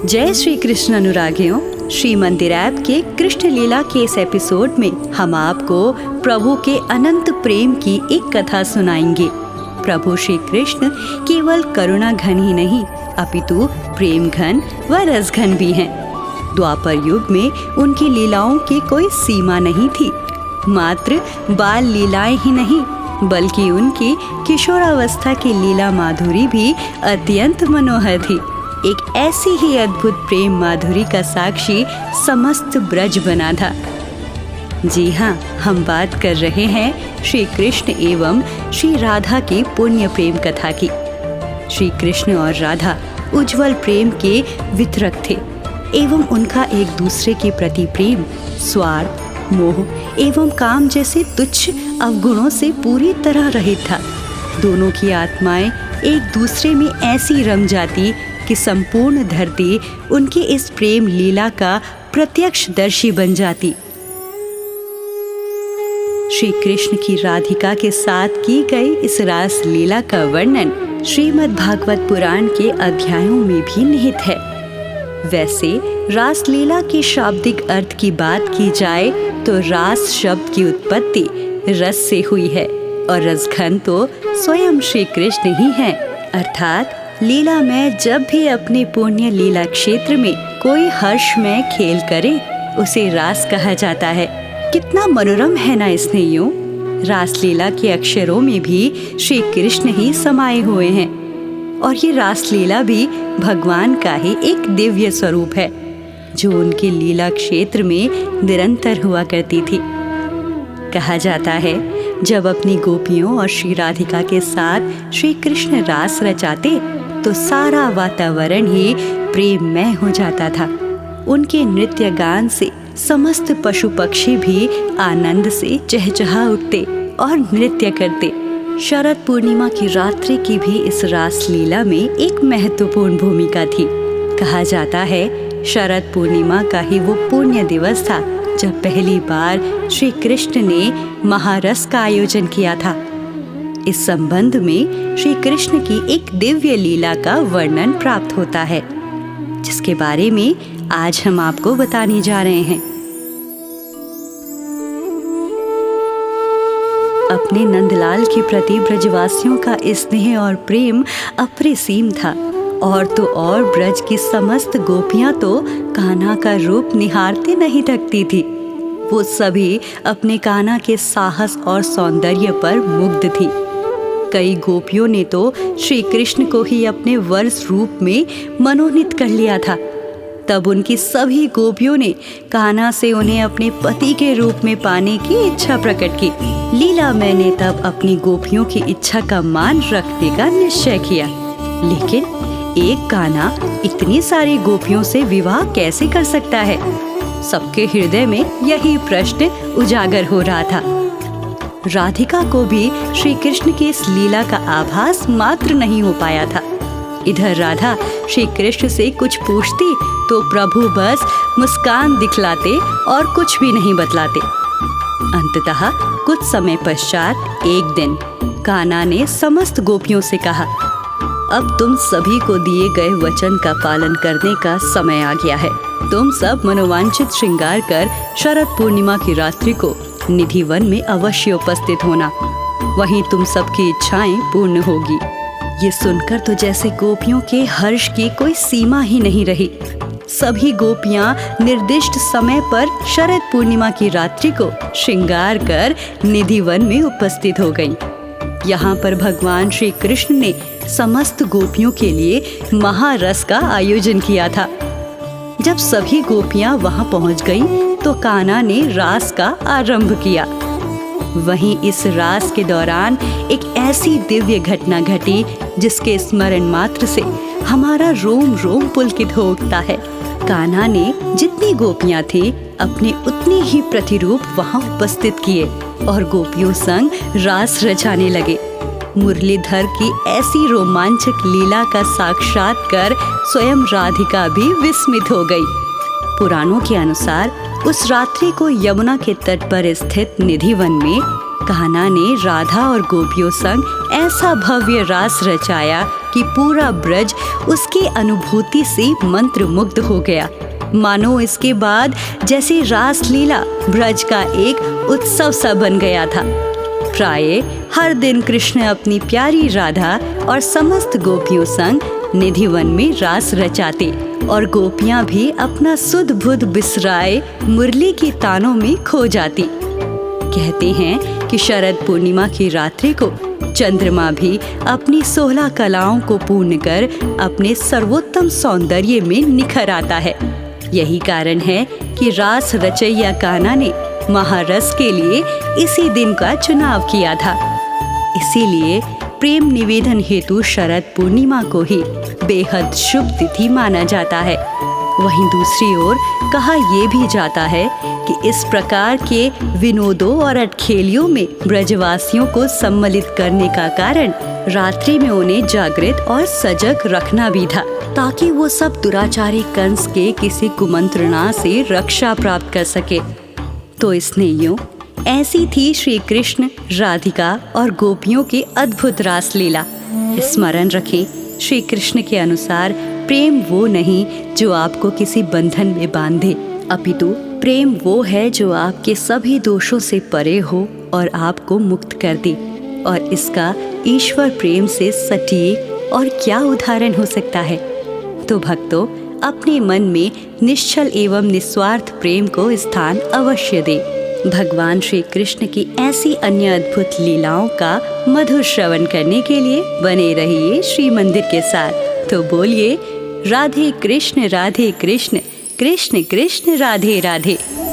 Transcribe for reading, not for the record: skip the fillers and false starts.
जय श्री कृष्ण अनुरागियों, श्री मंदिर ऐप के कृष्ण लीला के इस एपिसोड में हम आपको प्रभु के अनंत प्रेम की एक कथा सुनाएंगे। प्रभु श्री कृष्ण केवल करुणा घन ही नहीं अपितु प्रेम घन व रस घन भी हैं। द्वापर युग में उनकी लीलाओं की कोई सीमा नहीं थी। मात्र बाल लीलाएं ही नहीं बल्कि उनकी किशोरावस्था की लीला माधुरी भी अत्यंत मनोहर थी। एक ऐसी ही अद्भुत प्रेम माधुरी का साक्षी समस्त ब्रज बना था। जी हाँ, हम बात कर रहे हैं श्री कृष्ण एवं श्री राधा की पुण्य प्रेम कथा की। श्री कृष्ण और राधा उज्जवल प्रेम के वितरक थे एवं उनका एक दूसरे के प्रति प्रेम स्वार्थ, मोह एवं काम जैसे तुच्छ अवगुणों से पूरी तरह रहित था। दोनों की आत्माएं एक दूसरे में ऐसी रम जाती कि संपूर्ण धरती उनके इस प्रेम लीला का प्रत्यक्षदर्शी बन जाती। श्री कृष्ण की राधिका के साथ की गई इस रास लीला का वर्णन श्रीमद् भागवत पुराण के अध्यायों में भी निहित है। वैसे रास लीला के शाब्दिक अर्थ की बात की जाए तो रास शब्द की उत्पत्ति रस से हुई है और रसघन तो स्वयं श्री कृष्ण ही हैं। अर्थात लीला में जब भी अपने पुण्य लीला क्षेत्र में कोई हर्षमय खेल करे उसे रास कहा जाता है। कितना मनोरम है ना स्नेहियों। रास लीला के अक्षरों में भी श्री कृष्ण ही समाये हुए हैं और ये रास लीला भी भगवान का ही एक दिव्य स्वरूप है जो उनके लीला क्षेत्र में निरंतर हुआ करती थी। कहा जाता है जब अपनी गोपियों और श्री राधिका के साथ श्री कृष्ण रास रचाते तो सारा वातावरण ही प्रेममय हो जाता था। उनके नृत्य गान से समस्त पशु पक्षी भी आनंद से चहचहा उठते और नृत्य करते। शरद पूर्णिमा की रात्रि की भी इस रास लीला में एक महत्वपूर्ण भूमिका थी। कहा जाता है शरद पूर्णिमा का ही वो पुण्य दिवस था जब पहली बार श्री कृष्ण ने महारस का आयोजन किया था। इस संबंध में श्री कृष्ण की एक दिव्य लीला का वर्णन प्राप्त होता है जिसके बारे में आज हम आपको बताने जा रहे हैं। अपने नंदलाल के प्रति ब्रजवासियों का स्नेह और प्रेम अपरिसीम था और तो और ब्रज की समस्त गोपियां तो कान्हा का रूप निहारते नहीं थकती थी। वो सभी अपने कान्हा के साहस और सौंदर्य पर मुग्ध थी। कई गोपियों ने तो श्री कृष्ण को ही अपने वरस रूप में मनोनीत कर लिया था। तब उनकी सभी गोपियों ने कान्हा से उन्हें अपने पति के रूप में पाने की इच्छा प्रकट की। लीला मैंने तब अपनी गोपियों की इच्छा का मान रखने का निश्चय किया, लेकिन एक कान्हा इतनी सारी गोपियों से विवाह कैसे कर सकता है? सबके हृदय में यही प्रश्न उजागर हो रहा था। राधिका को भी श्री कृष्ण की इस लीला का आभास मात्र नहीं हो पाया था। इधर राधा श्री कृष्ण से कुछ पूछती तो प्रभु बस मुस्कान दिखलाते और कुछ भी नहीं बतलाते। अंततः कुछ समय पश्चात एक दिन कान्हा ने समस्त गोपियों से कहा, अब तुम सभी को दिए गए वचन का पालन करने का समय आ गया है। तुम सब मनोवांछित श्रृंगार कर शरद पूर्णिमा की रात्रि को निधि वन में अवश्य उपस्थित होना। वहीं तुम सबकी इच्छाएं पूर्ण होगी। ये सुनकर तो जैसे गोपियों के हर्ष की कोई सीमा ही नहीं रही। सभी गोपियां निर्दिष्ट समय पर शरद पूर्णिमा की रात्रि को श्रृंगार कर निधि वन में उपस्थित हो गईं। यहाँ पर भगवान श्री कृष्ण ने समस्त गोपियों के लिए महारस का आयोजन किया था। जब सभी गोपियां वहां पहुंच गईं, तो कान्हा ने रास का आरंभ किया। वहीं इस रास के दौरान एक ऐसी दिव्य घटना घटी जिसके स्मरण मात्र से हमारा रोम रोम पुलकित हो उठता है। कान्हा ने जितनी गोपियां थी अपने उतनी ही प्रतिरूप वहां उपस्थित किए और गोपियों संग रास रचाने लगे। मुरलीधर की ऐसी रोमांचक लीला का साक्षात्कार स्वयं राधिका भी विस्मित हो गई। पुराणों के अनुसार उस रात्रि को यमुना के तट पर स्थित निधि वन में कान्हा ने राधा और गोपियों संग ऐसा भव्य रास रचाया कि पूरा ब्रज उसकी अनुभूति से मंत्रमुग्ध हो गया। मानो इसके बाद जैसे रास लीला ब्रज का एक उत्सव सा बन गया था। प्राय हर दिन कृष्ण अपनी प्यारी राधा और समस्त गोपियों संग निधिवन में रास रचाते और गोपियां भी अपना सुध बुध बिसराए मुरली की तानों में खो जाती। कहते हैं कि शरद पूर्णिमा की रात्रि को चंद्रमा भी अपनी 16 कलाओं को पूर्ण कर अपने सर्वोत्तम सौंदर्य में निखर आता है। यही कारण है कि रास रचैया कान्हा ने महारस के लिए इसी दिन का चुनाव किया था। इसीलिए प्रेम निवेदन हेतु शरद पूर्णिमा को ही बेहद शुभ तिथि माना जाता है। वहीं दूसरी ओर कहा यह भी जाता है कि इस प्रकार के विनोदों और अटखेलियों में ब्रजवासियों को सम्मिलित करने का कारण रात्रि में उन्हें जागृत और सजग रखना भी था, ताकि वो सब दुराचारी कंस के किसी कुमंत्रणा से रक्षा प्राप्त कर सके। तो स्नेहियों, ऐसी थी श्री कृष्ण, राधिका और गोपियों की अद्भुत रास लीला। स्मरण रखें, श्री कृष्ण के अनुसार प्रेम वो नहीं जो आपको किसी बंधन में बांधे, अपितु प्रेम वो है जो आपके सभी दोषों से परे हो और आपको मुक्त कर दे। और इसका ईश्वर प्रेम से सटीक और क्या उदाहरण हो सकता है। तो भक्तों, अपने मन में निश्चल एवं निस्वार्थ प्रेम को स्थान अवश्य दे। भगवान श्री कृष्ण की ऐसी अन्य अद्भुत लीलाओं का मधुर श्रवण करने के लिए बने रहिए श्री मंदिर के साथ। तो बोलिए राधे कृष्ण कृष्ण कृष्ण राधे राधे।